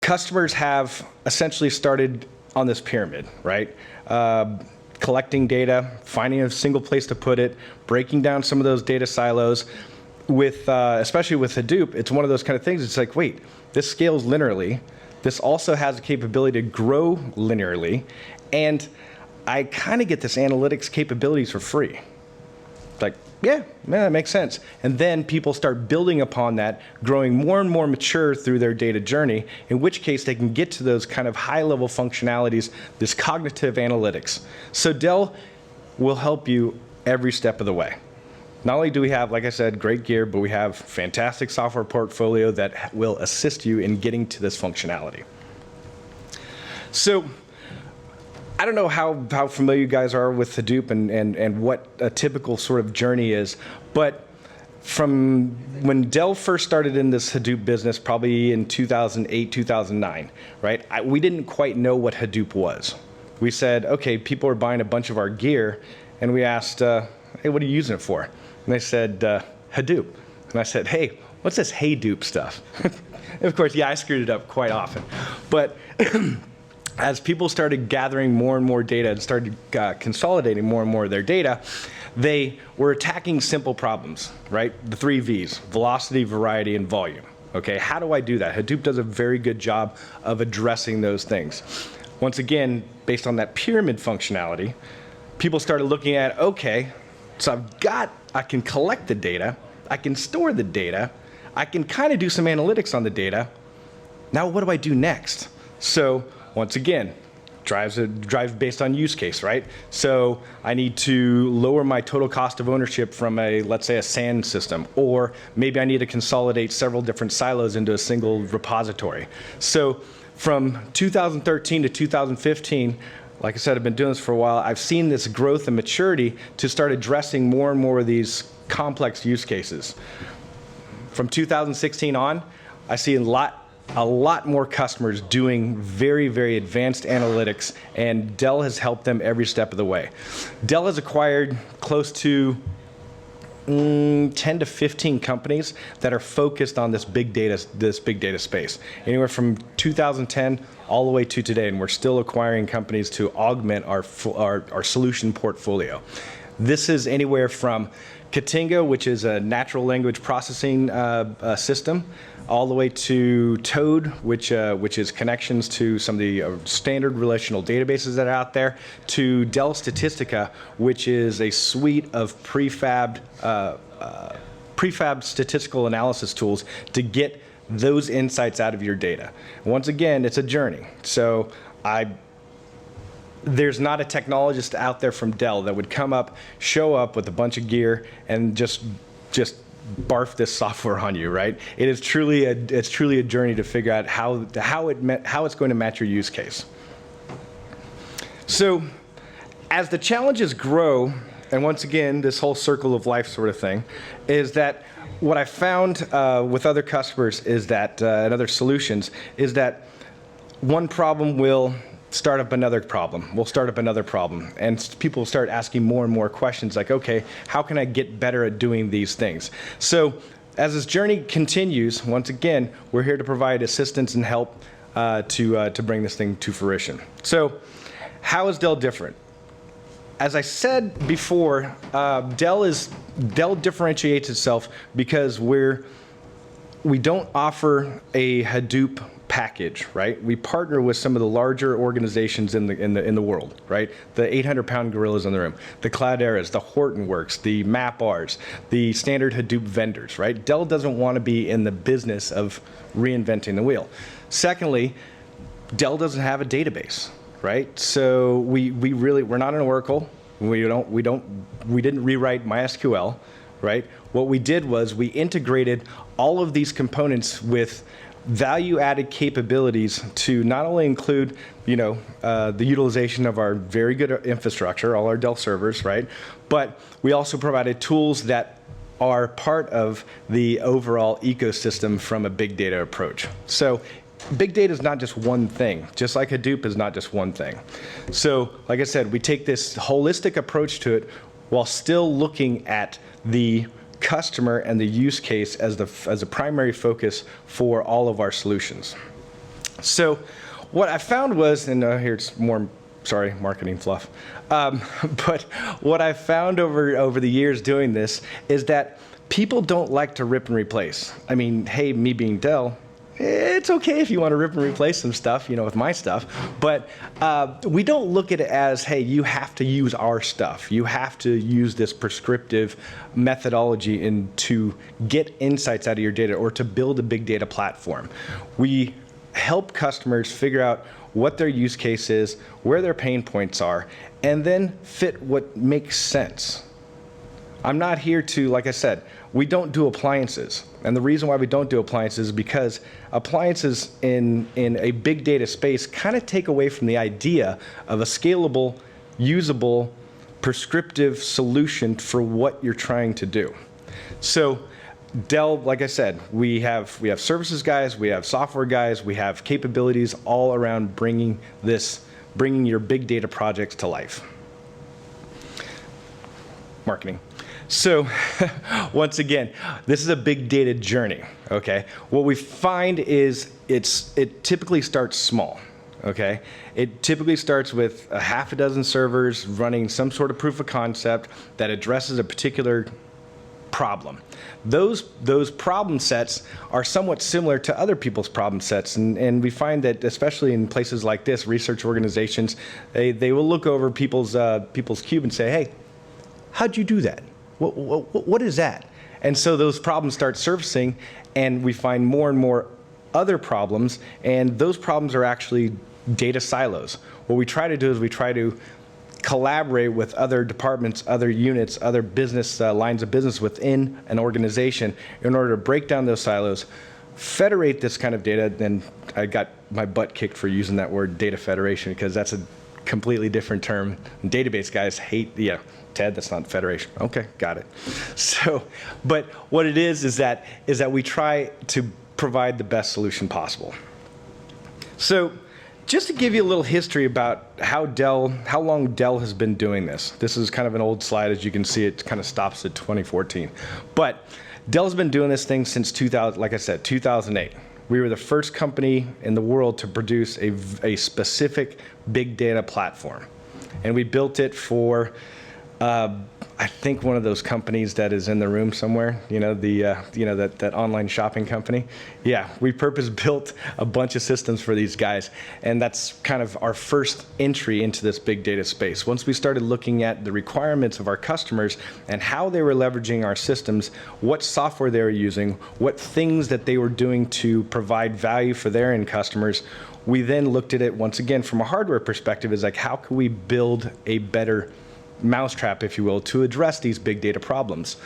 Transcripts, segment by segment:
customers have essentially started on this pyramid, right? Collecting data, finding a single place to put it, breaking down some of those data silos. With, especially with Hadoop, it's one of those kind of things, it's like, wait, this scales linearly. This also has the capability to grow linearly, and I kind of get this analytics capabilities for free. Like, yeah, that makes sense. And then people start building upon that, growing more and more mature through their data journey, in which case they can get to those kind of high-level functionalities, this cognitive analytics. So Dell will help you every step of the way. Not only do we have, like I said, great gear, but we have fantastic software portfolio that will assist you in getting to this functionality. So I don't know how familiar you guys are with Hadoop and what a typical sort of journey is, but from when Dell first started in this Hadoop business, probably in 2008, 2009, right, we didn't quite know what Hadoop was. We said, okay, people are buying a bunch of our gear, and we asked, hey, what are you using it for? And they said, Hadoop. And I said, hey, what's this Hadoop stuff? And of course, yeah, I screwed it up quite often. But as people started gathering more and more data and started consolidating more and more of their data, they were attacking simple problems, right? The 3 V's, velocity, variety, and volume. Okay, how do I do that? Hadoop does a very good job of addressing those things. Once again, based on that pyramid functionality, people started looking at, okay, so I can collect the data, I can store the data, I can kind of do some analytics on the data. Now what do I do next? So once again, drives based on use case, right? So I need to lower my total cost of ownership from let's say a SAN system, or maybe I need to consolidate several different silos into a single repository. So from 2013 to 2015, like I said, I've been doing this for a while. I've seen this growth and maturity to start addressing more and more of these complex use cases. From 2016 on, I see a lot more customers doing very, very advanced analytics, and Dell has helped them every step of the way. Dell has acquired close to 10 to 15 companies that are focused on this big data space, anywhere from 2010 all the way to today, and we're still acquiring companies to augment our solution portfolio. This is anywhere from Katinga, which is a natural language processing system, all the way to Toad, which is connections to some of the standard relational databases that are out there, to Dell Statistica, which is a suite of prefabbed statistical analysis tools to get those insights out of your data. Once again, it's a journey. So there's not a technologist out there from Dell that would show up with a bunch of gear and just barf this software on you, right? It's truly a journey to figure out how it's going to match your use case. So as the challenges grow, and once again, this whole circle of life sort of thing, is that what I found with other customers is that, and other solutions, is that one problem will start up another problem. We'll start up another problem. And people start asking more and more questions like, okay, how can I get better at doing these things? So as this journey continues, once again, we're here to provide assistance and help to bring this thing to fruition. So how is Dell different? As I said before, Dell differentiates itself because we don't offer a Hadoop package, right? We partner with some of the larger organizations in the world, right? The 800-pound gorillas in the room, the Clouderas, the Hortonworks, the MapRs, the standard Hadoop vendors, right? Dell doesn't want to be in the business of reinventing the wheel. Secondly, Dell doesn't have a database, right? So we're not an Oracle. We didn't rewrite MySQL, right? What we did was we integrated all of these components with value-added capabilities to not only include, the utilization of our very good infrastructure, all our Dell servers, right? But we also provided tools that are part of the overall ecosystem from a big data approach. So big data is not just one thing, just like Hadoop is not just one thing. So like I said, we take this holistic approach to it while still looking at the customer and the use case as a primary focus for all of our solutions. So what I found was, and here's more, sorry, marketing fluff. But what I found over the years doing this is that people don't like to rip and replace. I mean, hey, me being Dell, it's okay if you want to rip and replace some stuff, with my stuff, but we don't look at it as, hey, you have to use our stuff. You have to use this prescriptive methodology to get insights out of your data or to build a big data platform. We help customers figure out what their use case is, where their pain points are, and then fit what makes sense. I'm not here to, like I said, we don't do appliances. And the reason why we don't do appliances is because appliances in a big data space kind of take away from the idea of a scalable, usable, prescriptive solution for what you're trying to do. So Dell, like I said, we have services guys, we have software guys, we have capabilities all around bringing your big data projects to life. Marketing. So once again, this is a big data journey, okay? What we find is it typically starts small, okay? It typically starts with a half a dozen servers running some sort of proof of concept that addresses a particular problem. Those problem sets are somewhat similar to other people's problem sets, and we find that especially in places like this, research organizations, they will look over people's cube and say, hey, how'd you do that? What is that? And so those problems start surfacing, and we find more and more other problems, and those problems are actually data silos. What we try to do is we try to collaborate with other departments, other units, other business lines of business within an organization in order to break down those silos, federate this kind of data. And I got my butt kicked for using that word, data federation, because that's a completely different term. Database guys hate, Ted, that's not federation. Okay, got it. So, but what it is that we try to provide the best solution possible. So, just to give you a little history about how long Dell has been doing this. This is kind of an old slide, as you can see. It kind of stops at 2014. But Dell's been doing this thing since 2000, like I said, 2008. We were the first company in the world to produce a specific big data platform, and we built it for I think one of those companies that is in the room somewhere, that online shopping company. Yeah, we purpose-built a bunch of systems for these guys, and that's kind of our first entry into this big data space. Once we started looking at the requirements of our customers and how they were leveraging our systems, what software they were using, what things that they were doing to provide value for their end customers, we then looked at it once again from a hardware perspective as like, how can we build a better mousetrap, if you will, to address these big data problems.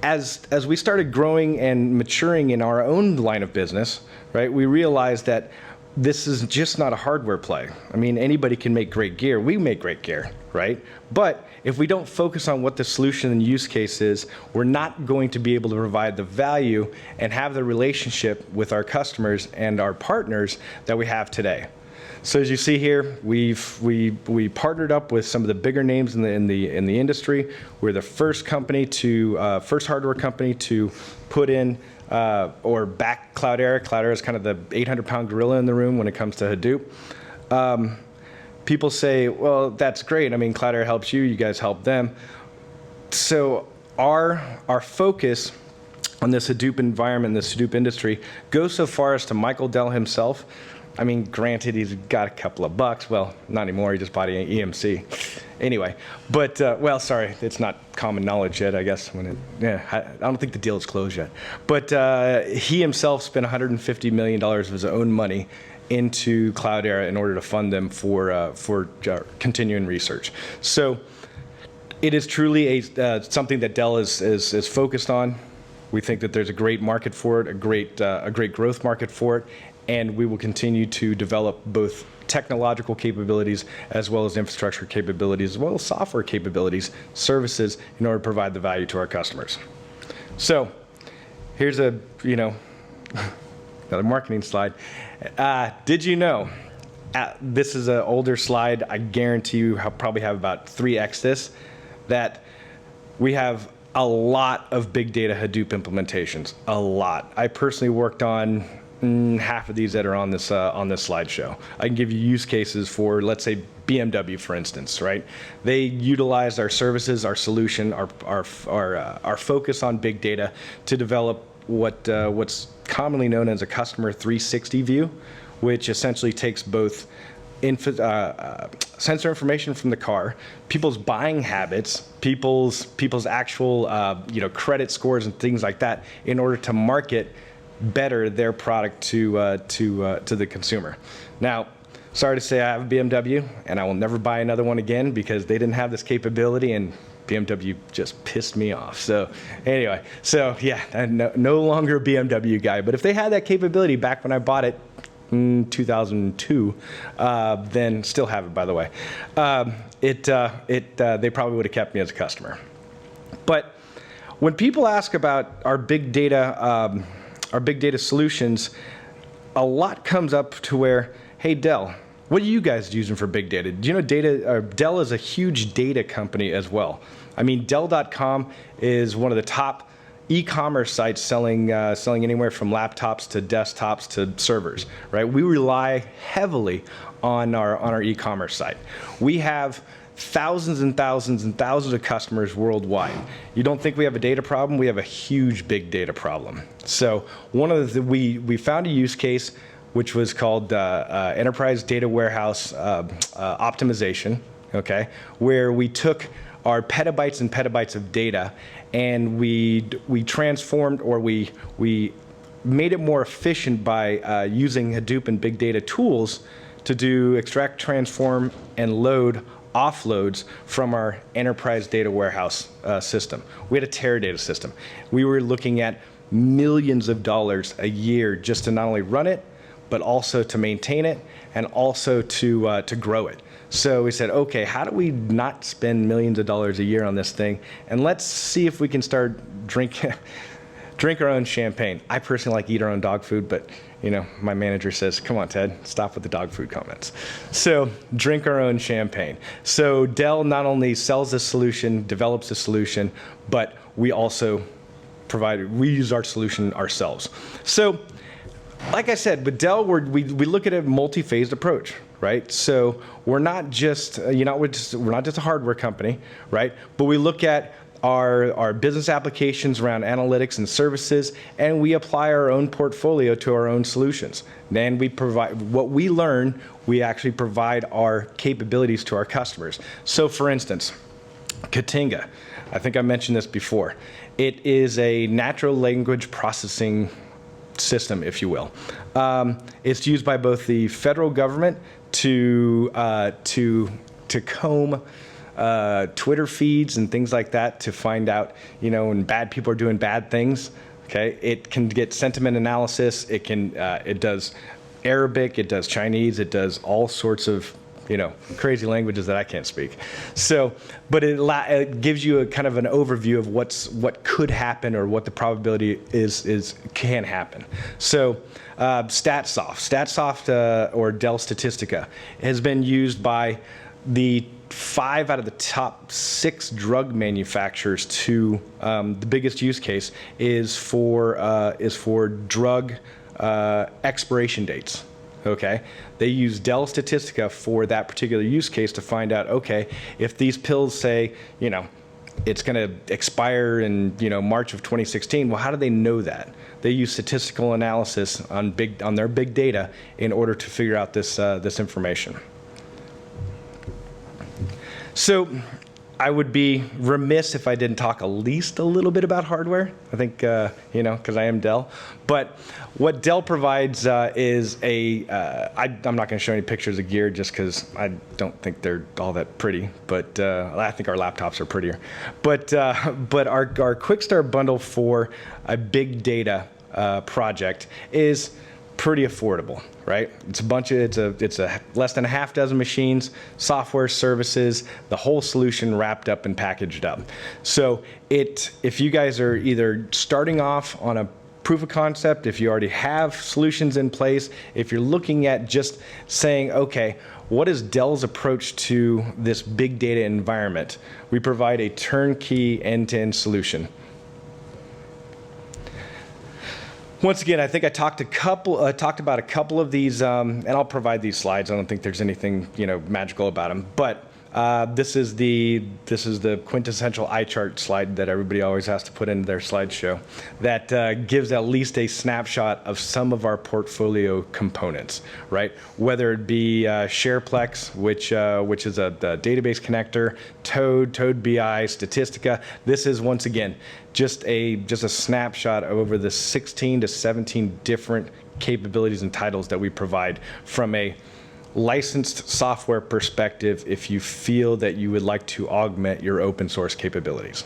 As we started growing and maturing in our own line of business, right, we realized that this is just not a hardware play. I mean, anybody can make great gear. We make great gear, right? But if we don't focus on what the solution and use case is, we're not going to be able to provide the value and have the relationship with our customers and our partners that we have today. So as you see here, we partnered up with some of the bigger names in the industry. We're the first hardware company to put in or back Cloudera. Cloudera is kind of the 800-pound gorilla in the room when it comes to Hadoop. People say, well, that's great. I mean, Cloudera helps you. You guys help them. So our focus on this Hadoop environment, this Hadoop industry, goes so far as to Michael Dell himself. I mean, granted, he's got a couple of bucks. Well, not anymore. He just bought an EMC. Anyway, but, well, sorry, it's not common knowledge yet, I guess. I don't think the deal is closed yet. But he himself spent $150 million of his own money into Cloudera in order to fund them for continuing research. So it is truly something that Dell is focused on. We think that there's a great market for it, a great growth market for it, and we will continue to develop both technological capabilities as well as infrastructure capabilities, as well as software capabilities, services, in order to provide the value to our customers. So here's another marketing slide. Did you know, this is an older slide, I guarantee you probably have about 3x this, that we have a lot of big data Hadoop implementations, a lot. I personally worked on half of these that are on this slideshow. I can give you use cases for, let's say, BMW, for instance, right? They utilized our services, our solution, our focus on big data to develop what's commonly known as a customer 360 view, which essentially takes both sensor information from the car, people's buying habits, people's actual credit scores and things like that, in order to market better their product to the consumer. Now, sorry to say I have a BMW, and I will never buy another one again because they didn't have this capability, and BMW just pissed me off. So anyway, yeah, I'm no longer a BMW guy. But if they had that capability back when I bought it in 2002, then still have it, by the way, they probably would have kept me as a customer. But when people ask about our big data solutions, a lot comes up to where, hey, Dell, what are you guys using for big data? Do you know Dell is a huge data company as well. I mean, Dell.com is one of the top e-commerce sites selling anywhere from laptops to desktops to servers, right? We rely heavily on our e-commerce site. We have thousands and thousands and thousands of customers worldwide. You don't think we have a data problem? We have a huge big data problem. So we found a use case which was called Enterprise Data Warehouse Optimization, okay, where we took our petabytes and petabytes of data and we transformed, or we made it more efficient by using Hadoop and big data tools to do extract, transform, and load offloads from our enterprise data warehouse system. We had a Teradata system. We were looking at millions of dollars a year just to not only run it, but also to maintain it and also to grow it. So we said, okay, how do we not spend millions of dollars a year on this thing? And let's see if we can start drink our own champagne. I personally like to eat our own dog food, but my manager says, come on, Ted, stop with the dog food comments. So drink our own champagne. So Dell not only sells this solution, develops the solution, but we also we use our solution ourselves. So like I said, with Dell, we look at a multi-phased approach, right? So we're not just we're not just a hardware company, right? But we look at our business applications around analytics and services, and we apply our own portfolio to our own solutions. Then we provide what we learn. We actually provide our capabilities to our customers. So, for instance, Katinga. I think I mentioned this before. It is a natural language processing system, if you will. It's used by both the federal government to comb Twitter feeds and things like that to find out, when bad people are doing bad things. Okay, it can get sentiment analysis. It does Arabic. It does Chinese. It does all sorts of crazy languages that I can't speak. So, but it gives you a kind of an overview of what could happen or what the probability can happen. So, StatSoft or Dell Statistica has been used by the 5 out of the top 6 drug manufacturers to the biggest use case is for drug expiration dates. Okay, they use Dell Statistica for that particular use case to find out, okay, if these pills say, it's going to expire in, March of 2016, well, how do they know that? They use statistical analysis on their big data in order to figure out this information. So I would be remiss if I didn't talk at least a little bit about hardware. I think, because I am Dell. But what Dell provides is I'm not going to show any pictures of gear just because I don't think they're all that pretty. But I think our laptops are prettier. But our Quick Start bundle for a big data project is pretty affordable, right? It's a less than a half dozen machines, software, services, the whole solution wrapped up and packaged up. So if you guys are either starting off on a proof of concept, if you already have solutions in place, if you're looking at just saying, okay, what is Dell's approach to this big data environment? We provide a turnkey end-to-end solution. Once again, I think I talked about a couple of these, and I'll provide these slides. I don't think there's anything magical about them, but this is the quintessential eye chart slide that everybody always has to put into their slideshow. That gives at least a snapshot of some of our portfolio components, right? Whether it be SharePlex, which is a database connector, Toad BI, Statistica. This is once again just a snapshot of over the 16 to 17 different capabilities and titles that we provide from a licensed software perspective if you feel that you would like to augment your open source capabilities.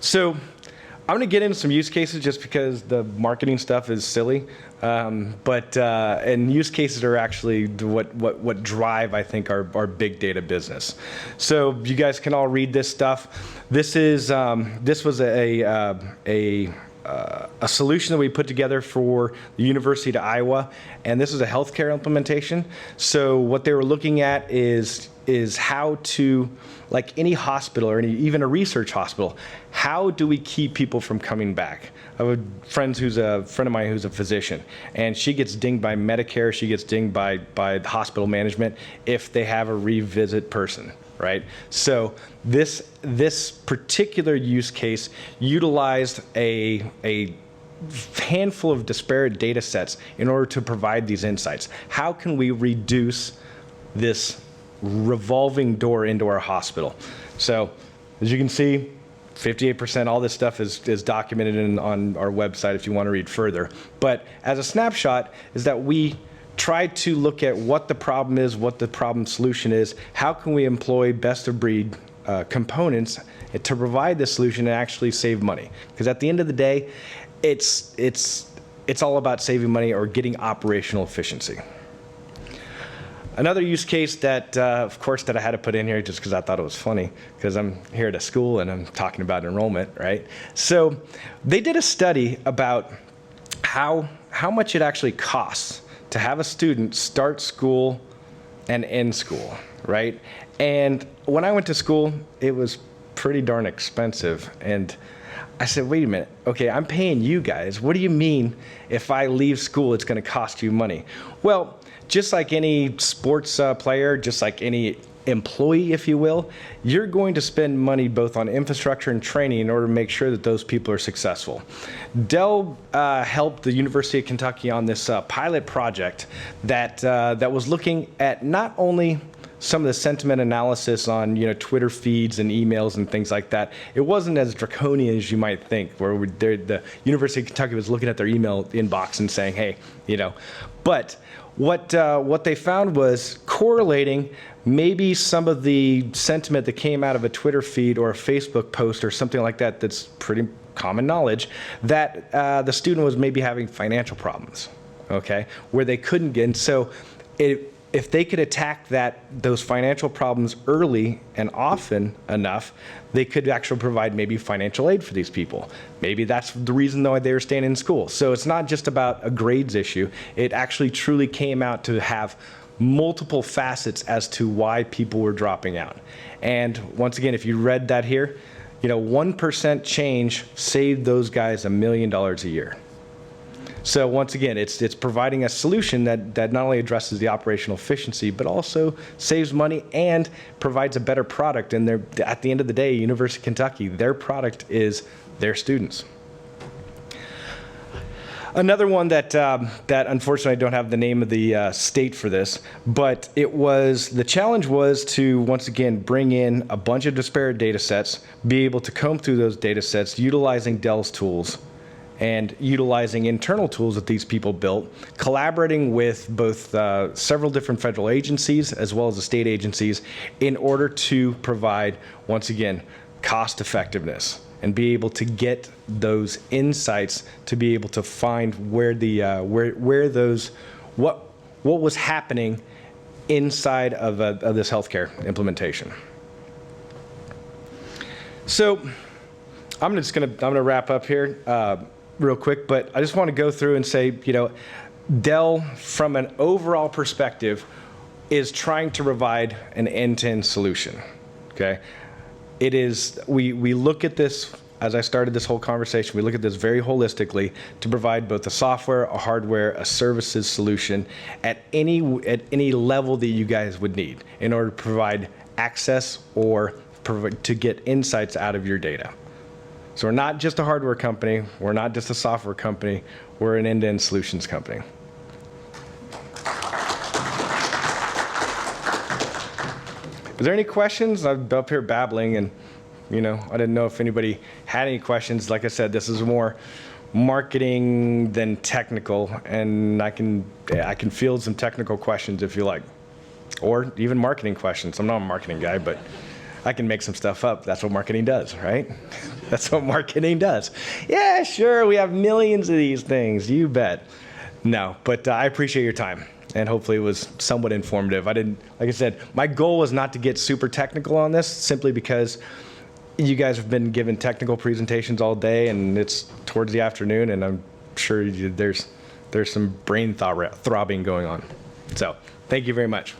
So I'm going to get into some use cases just because the marketing stuff is silly, and use cases are actually what drive, I think, our big data business. So you guys can all read this stuff. This was a solution that we put together for the University of Iowa, and this is a healthcare implementation. So what they were looking at is how to, like any hospital or even a research hospital, how do we keep people from coming back? I have a friend of mine who's a physician, and she gets dinged by Medicare, she gets dinged by the hospital management if they have a revisit person. Right? So this particular use case utilized a handful of disparate data sets in order to provide these insights. How can we reduce this revolving door into our hospital? So as you can see, 58%, all this stuff is documented on our website if you want to read further. But as a snapshot is that we try to look at what the problem is, what the problem solution is, how can we employ best of breed components to provide the solution and actually save money. Because at the end of the day, it's all about saving money or getting operational efficiency. Another use case that, of course, that I had to put in here just because I thought it was funny, because I'm here at a school and I'm talking about enrollment, right? So they did a study about how much it actually costs to have a student start school and end school, right? And when I went to school, it was pretty darn expensive. And I said, wait a minute, okay, I'm paying you guys. What do you mean if I leave school, it's gonna cost you money? Well, just like any sports player, just like any employee, if you will, you're going to spend money both on infrastructure and training in order to make sure that those people are successful. Dell helped the University of Kentucky on this pilot project that was looking at not only some of the sentiment analysis on Twitter feeds and emails and things like that. It wasn't as draconian as you might think, where the University of Kentucky was looking at their email inbox and saying, hey, but what they found was correlating maybe some of the sentiment that came out of a Twitter feed or a Facebook post or something like that that's pretty common knowledge, that the student was maybe having financial problems, okay, where they couldn't get. And so if they could attack those financial problems early and often enough, they could actually provide maybe financial aid for these people. Maybe that's the reason why they were staying in school. So it's not just about a grades issue. It actually truly came out to have multiple facets as to why people were dropping out. And once again, if you read that here, 1% change saved those guys $1 million a year. So once again, it's providing a solution that not only addresses the operational efficiency, but also saves money and provides a better product. And at the end of the day, University of Kentucky, their product is their students. Another one that unfortunately I don't have the name of the state for this, but the challenge was to once again bring in a bunch of disparate data sets, be able to comb through those data sets utilizing Dell's tools and utilizing internal tools that these people built, collaborating with both several different federal agencies as well as the state agencies in order to provide, once again, cost effectiveness and be able to get those insights to be able to find what was happening inside of this healthcare implementation. So I'm gonna wrap up here real quick, but I just want to go through and say, Dell, from an overall perspective, is trying to provide an end-to-end solution. Okay, it is. We look at this as I started this whole conversation, we look at this very holistically to provide both a software, a hardware, a services solution at any level that you guys would need in order to provide access or to get insights out of your data. So we're not just a hardware company, we're not just a software company, we're an end-to-end solutions company. Is there any questions? I'm up here babbling, and I didn't know if anybody had any questions. Like I said, this is more marketing than technical, and I can field some technical questions if you like, or even marketing questions. I'm not a marketing guy, but I can make some stuff up. That's what marketing does, right? That's what marketing does. Yeah, sure, we have millions of these things. You bet. No, but I appreciate your time. And hopefully it was somewhat informative. Like I said, my goal was not to get super technical on this, simply because you guys have been given technical presentations all day, and it's towards the afternoon, and I'm sure there's some brain throbbing going on. So thank you very much.